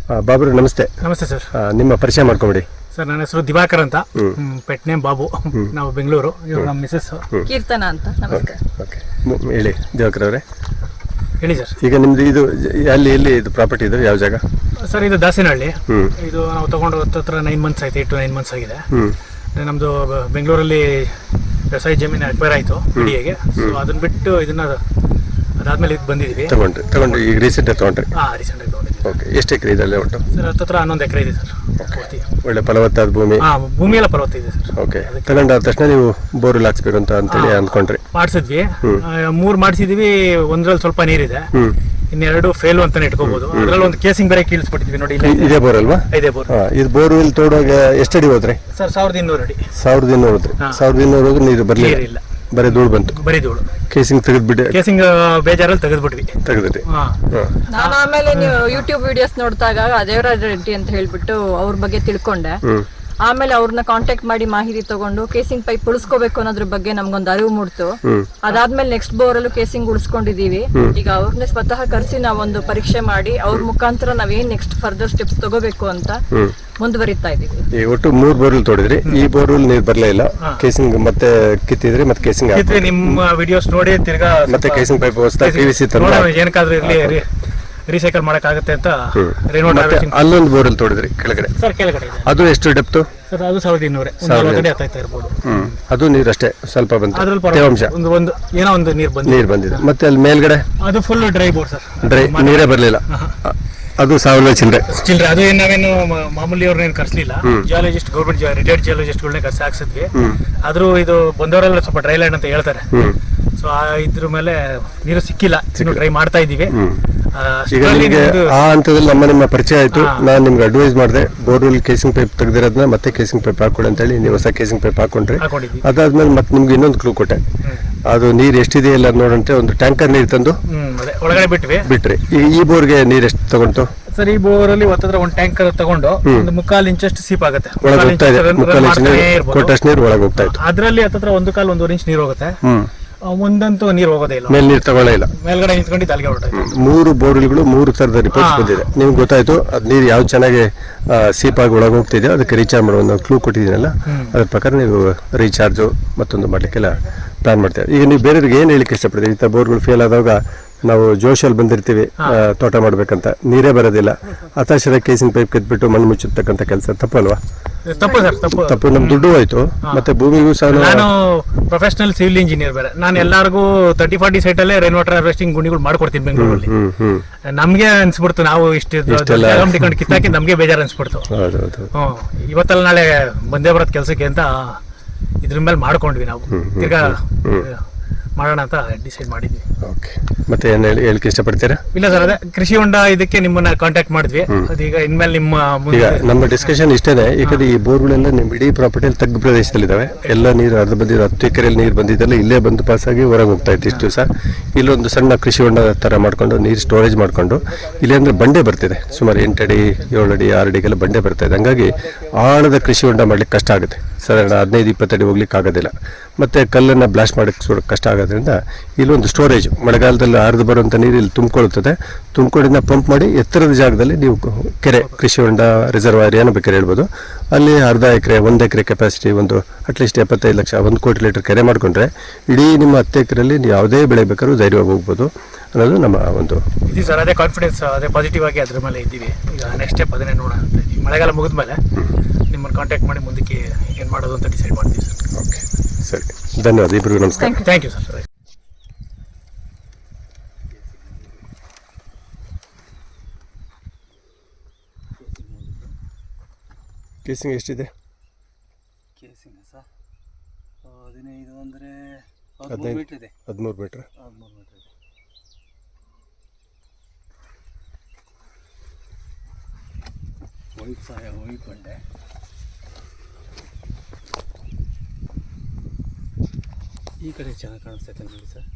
ಬಾಬು ನಮಸ್ತೆ. ನಮಸ್ತೆ ಸರ್. ನಿಮ್ಮ ಪರಿಚಯ ಮಾಡ್ಕೊಂಬಿಡಿ ಸರ್. ನನ್ನ ಹೆಸರು ದಿವಾಕರ್ ಅಂತ, ಪೆಟ್ ನೇಮ್ ಬಾಬು. ನಾವು ಬೆಂಗಳೂರು. ಇವರು ನಮ್ಮ ಮಿಸಸ್ ಕೀರ್ತನ ಅಂತ. ನಮಸ್ಕಾರ. ಓಕೆ, ಹೇಳಿ ದಿವಾಕರ್ ಅವರೇ. ಹೇಳಿ ಸರ್. ಈಗ ನಿಮ್ದು ಇದು ಎಲ್ಲಿ ಇದು ಪ್ರಾಪರ್ಟಿ ಇದೆ, ಯಾವ ಜಾಗ ಸರ್? ಇದು ದಾಸನಹಳ್ಳಿ. ಇದು ನಾವು ತಗೊಂಡು ಹತ್ರ 9 ಮಂತ್ಸ್ ಆಯ್ತು, 8 to 9 ಮಂತ್ಸ್ ಆಗಿದೆ. ನಮ್ಮದು ಬೆಂಗಳೂರಲ್ಲಿ ವ್ಯವಸಾಯ ಜಮೀನು ಅಕ್ವೈರ್ ಆಯಿತು ಪಿಡಿಎಗೆ. ಸೊ ಅದನ್ನ ಬಿಟ್ಟು ಇದನ್ನ ಅದಾದ್ಮೇಲೆ ಇದು ಬಂದಿದ್ದೀವಿ. ತಗೊಂಡ್ರಿ ಈಗ ರೀಸೆಂಟ್ ತೊಗೊಂಡ್ರಿ? ರೀಸೆಂಟಾಗಿ ತೊಗೊಂಡಿದ್ದೀವಿ. ಓಕೆ, ಎಷ್ಟು ಎಕರೆ ಇದೆ ಅಲ್ಲೇ ಉಂಟು? ಸರ್ ಹತ್ರ 11 ಎಕರೆ ಇದೆ ಸರ್. ಒಳ್ಳೆ ಫಲವತ್ತಾದ ಭೂಮಿ. ಭೂಮಿ ಎಲ್ಲ ಫಲವತ್ತ ಇದೆ ಸರ್. ಓಕೆ, ತಗೊಂಡಾದ ತಕ್ಷಣ ನೀವು ಬೋರ್ವೆಲ್ ಹಾಕ್ಸ್ಬೇಕು ಅಂತೇಳಿ ಅಂದ್ಕೊಂಡ್ರಿ? ಮಾಡಿಸಿದ್ವಿ, 3 ಮಾಡಿಸಿದ್ವಿ. ಒಂದ್ರಲ್ಲಿ ಸ್ವಲ್ಪ ನೀರಿದೆ, ಇನ್ನೆರಡು ಫೇಲು ಅಂತಾನೆ ಇಟ್ಕೋಬಹುದು. ಅದ್ರಲ್ಲಿ ಒಂದು ಕೇಸಿಂಗ್ ಬೇರೆ ಕೀಳ್ಸ್ಬಿಟ್ಟಿದ್ವಿ ನೋಡಿ. ಇದೇ ಬೋರ್ ಅಲ್ವಾ? ಇದೇ ಬೋರ್. ಇದು ಬೋರ್ವೆಲ್ ತೋಡುವಾಗ ಎಷ್ಟು ಅಡಿ ಹೋದ್ರಿ ಸರ್? 1200 ಅಡಿ. 1200 ಹೋದ್ರಿ. 1200 ಹೋದ್ರೆ ನೀರು ಬರಲಿಲ್ಲ, ಬರೀ ಧೂಳು ಬಂತು. ಬರೀ ಧೂಳು. ಕೇಸಿಂಗ್ ತೆಗೆದ್ಬಿಟ್ಟು, ಕೇಸಿಂಗ್ ಬೇಜಾರಲ್ಲಿ ತೆಗೆದ್ಬಿಟ್ವಿ. ನಾನು ಆಮೇಲೆ ನೀವು ಯೂಟ್ಯೂಬ್ ವಿಡಿಯೋಸ್ ನೋಡಿದಾಗ ದೇವರಾಜ ರೆಡ್ಡಿ ಅಂತ ಹೇಳ್ಬಿಟ್ಟು ಅವ್ರ ಬಗ್ಗೆ ತಿಳ್ಕೊಂಡೆ. ಆಮೇಲೆ ಅವ್ರನ್ನ ಕಾಂಟ್ಯಾಕ್ಟ್ ಮಾಡಿ ಮಾಹಿತಿ ತಗೊಂಡು ಕೇಸಿಂಗ್ ಪೈಪ್ ಉಳಿಸ್ಕೋಬೇಕು ಅನ್ನೋದ್ರ ಬಗ್ಗೆ ನಮ್ಗೊಂದು ಅರಿವು ಮೂಡ್ತು. ಅದಾದ್ಮೇಲೆ ನೆಕ್ಸ್ಟ್ ಬೋರ್ ಅಲ್ಲೂ ಕೇಸಿಂಗ್ ಉಳಿಸ್ಕೊಂಡಿದೀವಿ. ಈಗ ಅವ್ರನ್ನೇ ಸ್ವತಃ ಕರೆಸಿ ನಾವೊಂದು ಪರೀಕ್ಷೆ ಮಾಡಿ ಅವ್ರ ಮುಖಾಂತರ ನಾವೇನ್ ನೆಕ್ಸ್ಟ್ ಫರ್ದರ್ ಸ್ಟೆಪ್ಸ್ ತಗೋಬೇಕು ಅಂತ ಮುಂದುವರಿತಾ ಇದೀವಿ. ಈ ಒಟ್ಟು 3 ಬೋರ್ವೆಲ್ ತೋಡಿದ್ರಿ. ಈ ಬೋರ್ವೆಲ್ ನೀರು ಬರಲೇ ಇಲ್ಲ. ಕೇಸಿಂಗ್ ಮತ್ತೆ ಕಿತ್ತಿದ್ರಿ, ಮತ್ತೆ ಕೇಸಿಂಗ್ ನಿಮ್ಮ ವಿಡಿಯೋಸ್ ನೋಡಿ ತಿರ್ಗಾ ಮತ್ತೆ ಕೇಸಿಂಗ್ ಪೈಪ್ ಹೊಸದಾಗಿ PVC ಏನಕ್ಕಾದ್ರೂ ಇರ್ಲಿ ರೀಸೈಕಲ್ ಮಾಡಕ್ಕಾಗುತ್ತೆ ಅಂತ ಅಲ್ಲೊಂದು ಬೋರ್ವೆಲ್ ತೋಡಿದ್ರಿ ಕೆಳಗಡೆ. ಸರ್ ಕೆಳಗಡೆ ಇದೆ. ಅದು ಎಷ್ಟು ಡೆಪ್ತು ಸರ್? ಅದು 1200 ಹತ್ತಾಯ್ತಾ ಇರ್ಬೋದು. ಅದು ನೀರು ಅಷ್ಟೇ ಸ್ವಲ್ಪ ಬಂತು, ತೇವಾಂಶ ಏನೋ ಒಂದು ನೀರು ಬಂದಿದೆ. ಮತ್ತೆ ಅಲ್ಲಿ ಮೇಲ್ಗಡೆ ಅದು full dry board sir. Dry ನೀರೇ ಬರಲಿಲ್ಲ. ಅದು 1000 ಚಿಲ್ಲರೆ. ಅದು ನಾವೇನು ಮಾಮೂಲಿ ಅವ್ರನ್ನೇನು ಕರ್ಸಲಿಲ್ಲ. ಜಿಯಾಲಜಿಸ್ಟ್, ಗೌರ್ಮೆಂಟ್ ರಿಟೈರ್ಡ್ ಜಿಯಾಲಜಿಸ್ಟ್ಗಳನ್ನೇ ಕರ್ಸಿ ಹಾಕ್ಸಿದ್ವಿ. ಆದ್ರೂ ಇದು ಬಂದವರೆಲ್ಲ ಸ್ವಲ್ಪ ಡ್ರೈ ಲ್ಯಾಂಡ್ ಅಂತ ಹೇಳ್ತಾರೆ. ಸೊ ಇದ್ರ ಮೇಲೆ ನೀರು ಸಿಕ್ಕಿಲ್ಲ, ಇನ್ನು ಟ್ರೈ ಮಾಡ್ತಾ ಇದೀವಿ. ಈಗ ನಿಮಗೆ ಆ ಹಂತದಲ್ಲಿ ನಿಮ್ಮ ಪರಿಚಯ ಆಯ್ತು. ನಾನು ನಿಮ್ಗೆ ಅಡ್ವೈಸ್ ಮಾಡಿದೆ, ಬೋರ್ವೆಲ್ ಕೇಸಿಂಗ್ ಪೈಪ್ ತೆಗೆದಿರೋದನ್ನ ಮತ್ತೆ ಕೇಸಿಂಗ್ ಪೈಪ್ ಹಾಕೊಡಿ ಅಂತ ಹೇಳಿ ನೀವು ಹೊಸ ಕೇಸಿಂಗ್ ಪೈಪ್ ಹಾಕೊಂಡ್ರಿ. ಅದಾದ್ಮೇಲೆ ಮತ್ತೆ ನಿಮ್ಗೆ ಇನ್ನೊಂದು ಕ್ಲೂ ಕೊಟ್ಟೆ. ಅದು ನೀರು ಎಷ್ಟಿದೆ ಇಲ್ಲ ನೋಡಂತೆ ಒಂದು ಟ್ಯಾಂಕರ್ ನೀರು ತಂದು ಒಳಗಡೆ ಬಿಟ್ರಿ. ಈ ಬೋರ್ಗೆ ನೀರು ಎಷ್ಟು ತಗೊಂಡು ಸರ್? ಈ ಬೋರ್ ಅಲ್ಲಿ ಒಂದು ಟ್ಯಾಂಕರ್ ತಗೊಂಡು ಒಂದು 1/4 ಇಂಚಷ್ಟು ಸೀಪ್ ಆಗುತ್ತೆ. ಒಳಗೆ ಹೋಗ್ತಾ ಇದೆ, 1/4 ಇಂಚ್ ಕೊಟ್ಟಷ್ಟು ನೀರು ಒಳಗೆ ಹೋಗ್ತಾ ಇತ್ತು. ಅದರಲ್ಲಿ 1/4-1.5 ಇಂಚ್ ನೀರು ಹೋಗುತ್ತೆ. ಒಂದಂತೂ ನೀರು ಹೋಗೋದೇ ಇಲ್ಲ, ಮೇಲೆ ನೀರು ತಗೊಳ್ಳೇ ಇಲ್ಲ. ಮೇಲ್ಗಡೆ ನಿಂತ್ಕೊಂಡು ಅಲ್ಲಿಗೆ ಹೊರಟಾಯ್ತು. 3 ಬೋರ್ವೆಲ್ಗಳು 3 ಥರದ ರಿಪೋರ್ಟ್ಸ್ ಬಂದಿದೆ. ನಿಮ್ಗೆ ಗೊತ್ತಾಯ್ತು ಅದ್ ನೀರು ಯಾವ ಚೆನ್ನಾಗಿ ಸೀಪಾಗಿ ಒಳಗೆ ಹೋಗ್ತಿದೆಯೋ ಅದಕ್ಕೆ ರೀಚಾರ್ಜ್ ಮಾಡೋ ಒಂದು ಕ್ಲೂ ಕೊಟ್ಟಿದ್ದೀನಲ್ಲ, ಅದ್ರ ಪ್ರಕಾರ ನೀವು ರೀಚಾರ್ಜು ಮತ್ತೊಂದು ಮಾಡ್ಲಿಕ್ಕೆಲ್ಲ ಪ್ಲಾನ್ ಮಾಡ್ತೇವೆ. ಈಗ ನೀವು ಬೇರೆಯವ್ರಿಗೆ ಏನು ಹೇಳಿಕ್ಕೆ ಇಷ್ಟಪಡ್ತೀವಿ? ಈ ಥರ ಬೋರ್ಗಳು ಫೇಲ್ ಆದಾಗ ನಾವು ಜೋಶಲ್ಲಿ ಬಂದಿರ್ತೀವಿ ತೋಟ ಮಾಡ್ಬೇಕಂತ, ನೀರೇ ಬರೋದಿಲ್ಲ, ಹತಾಶದ ಕೇಸಿಂಗ್ ಪೈಪ್ ಕಿತ್ಬಿಟ್ಟು ಮಣ್ಣು ಮುಚ್ಚತಕ್ಕಂಥ ಕೆಲಸ ತಪ್ಪಲ್ವಾ? ತಪ್ಪು ಸರ್, ತಪ್ಪು. ನಮ್ ದುಡ್ಡು ಹೋಯ್ತು, ಮತ್ತೆ ಭೂಮಿಗೂ ಸಹ. ನಾನು ಪ್ರೊಫೆಷನಲ್ ಸಿವಿಲ್ ಇಂಜಿನಿಯರ್ ಬೇರೆ. ನಾನು ಎಲ್ಲರಿಗೂ 30-40 ಸೈಟ್ ಅಲ್ಲೇ ರೈನ್ ವಾಟರ್ ಹಾರ್ವೆಸ್ಟಿಂಗ್ ಗುಣಿಗಳು ಮಾಡ್ಕೊಡ್ತೀನಿ ಬೆಂಗಳೂರಲ್ಲಿ. ನಮ್ಗೆ ಅನ್ಸ್ಬಿಡ್ತು ನಾವು ಇಷ್ಟು ಕಿತ್ತಾಕಿ ನಮ್ಗೆ ಬೇಜಾರು ಅನ್ಸ್ಬಿಡ್ತು. ಇವತ್ತಲ್ಲ ನಾಳೆ ಬಂದೇ ಬರೋದ್ ಕೆಲ್ಸಕ್ಕೆ ಅಂತ ಇದ್ರ ಮೇಲೆ ಮಾಡ್ಕೊಂಡ್ವಿ ನಾವು. ತಿರ್ಗಾ ಮಾಡೋಣ ಅಂತ ಡಿಸೈಡ್ ಮಾಡಿದ್ವಿ. ಓಕೆ, ಮತ್ತೆ ಏನು ಹೇಳಿಕೆ ಇಷ್ಟಪಡ್ತೀರಾ? ಇಲ್ಲ ಸರ್, ಅದೇ ಕೃಷಿ ಹೊಂಡ ಇದಕ್ಕೆ ನಿಮ್ಮನ್ನ ಕಾಂಟ್ಯಾಕ್ಟ್ ಮಾಡಿದ್ವಿ. ಅದೀಗ ಇನ್ಮೇಲೆ ಈಗ ನಮ್ಮ ಡಿಸ್ಕಷನ್ ಇಷ್ಟೇನೆ. ಯಾಕಂದ್ರೆ ಈ ಬೋರ್ಗಳೆಲ್ಲ ನಿಮ್ಮ ಇಡೀ ಪ್ರಾಪರ್ಟಿಯಲ್ಲಿ ತಗ್ಗು ಪ್ರದೇಶದಲ್ಲಿದ್ದಾವೆ. ಎಲ್ಲ ನೀರು ಅರ್ಧ ಬಂದಿದ್ದು 10 ಎಕರೆಯಲ್ಲಿ ನೀರು ಬಂದಿದ್ದೆಲ್ಲ ಇಲ್ಲೇ ಬಂದು ಪಾಸಾಗಿ ಹೊರಗೆ ಹೋಗ್ತಾ ಇತ್ತು ಇಷ್ಟು ದಿವಸ. ಇಲ್ಲೊಂದು ಸಣ್ಣ ಕೃಷಿ ಹೊಂಡ ಥರ ಮಾಡ್ಕೊಂಡು ನೀರು ಸ್ಟೋರೇಜ್ ಮಾಡ್ಕೊಂಡು ಇಲ್ಲಿ ಅಂದ್ರೆ ಬಂಡೆ ಬರ್ತಿದೆ, ಸುಮಾರು 8 ಅಡಿ 7 ಅಡಿ 6 ಅಡಿಗೆಲ್ಲ ಬಂಡೆ ಬರ್ತಾ ಇದೆ. ಹಂಗಾಗಿ ಆಳದ ಕೃಷಿ ಹೊಂಡ ಮಾಡ್ಲಿಕ್ಕೆ ಕಷ್ಟ ಆಗುತ್ತೆ. ಸಾಧಾರಣ 15-20 ಅಡಿ ಹೋಗ್ಲಿಕ್ಕೆ ಆಗೋದಿಲ್ಲ. ಮತ್ತೆ ಕಲ್ಲನ್ನು ಬ್ಲಾಸ್ಟ್ ಮಾಡೋಕ್ಕೆ ಕಷ್ಟ ಆಗೋದ್ರಿಂದ ಇಲ್ಲೊಂದು ಸ್ಟೋರೇಜ್, ಮಳೆಗಾಲದಲ್ಲಿ ಹರಿದು ಬರುವಂಥ ನೀರು ಇಲ್ಲಿ ತುಂಬಿಕೊಳ್ಳುತ್ತದೆ. ತುಂಬಿಕೊಂಡಿಂದ ಪಂಪ್ ಮಾಡಿ ಎತ್ತರದ ಜಾಗದಲ್ಲಿ ನೀವು ಕೆರೆ, ಕೃಷಿ ಹೊಂಡ, ರಿಸರ್ವಾಯರ್ ಏನು ಬೇಕಾದ್ರೆ ಹೇಳ್ಬೋದು, ಅಲ್ಲಿ 1/2 ಎಕರೆ 1 ಎಕರೆ ಕೆಪಾಸಿಟಿ, ಒಂದು ಅಟ್ಲೀಸ್ಟ್ 75 ಲಕ್ಷ 1 ಕೋಟಿ ಲೀಟರ್ ಕೆರೆ ಮಾಡಿಕೊಂಡ್ರೆ ಇಡೀ ನಿಮ್ಮ 10 ಎಕರೆಯಲ್ಲಿ ನೀವು ಯಾವುದೇ ಬೆಳೆ ಬೇಕಾದ್ರೂ ಧೈರ್ಯವಾಗಿ ಹೋಗ್ಬೋದು ಅನ್ನೋದು ನಮ್ಮ ಒಂದು ಇದು ಸರ್. ಅದೇ ಕಾನ್ಫಿಡೆನ್ಸ್, ಅದೇ ಪಾಸಿಟಿವ್ ಆಗಿ ಅದ್ರ ಮೇಲೆ ಇದ್ದೀವಿ. ಈಗ ನೆಕ್ಸ್ಟ್ ಸ್ಟೆಪ್ ಅದನ್ನೇ ನೋಡೋಣ ಅಂತ ಇದ್ದೀವಿ. ಮಳೆಗಾಲ ಮುಗಿದ ಮೇಲೆ ನಿಮ್ಮನ್ನು ಕಾಂಟ್ಯಾಕ್ಟ್ ಮಾಡಿ ಮುಂದಕ್ಕೆ ಏನು ಮಾಡೋದು ಅಂತ ಡಿಸೈಡ್ ಮಾಡ್ತೀವಿ ಸರ್. ಓಕೆ, ಸರಿ, ಧನ್ಯವಾದ. ಇಬ್ಬರಿಗೂ ನಮಸ್ಕಾರ. Thank you sir. ಕೇಸಿಂಗ್ ಎಷ್ಟಿದೆ? ಕೇಸಿಂಗ್ ಸರ್ 15 ಅಂದರೆ 13 ಮೀಟ್ರ್ ಇದೆ. 13 ಮೀಟ್ರ್. 13 ಮೀಟ್ರ್ ಇದೆ. ಒಯ್ಕೊಂಡೆ. ಈ ಕಡೆ ಚೆನ್ನಾಗಿ ಕಾಣಿಸ್ತೈತೆ ನೋಡಿ ಸರ್.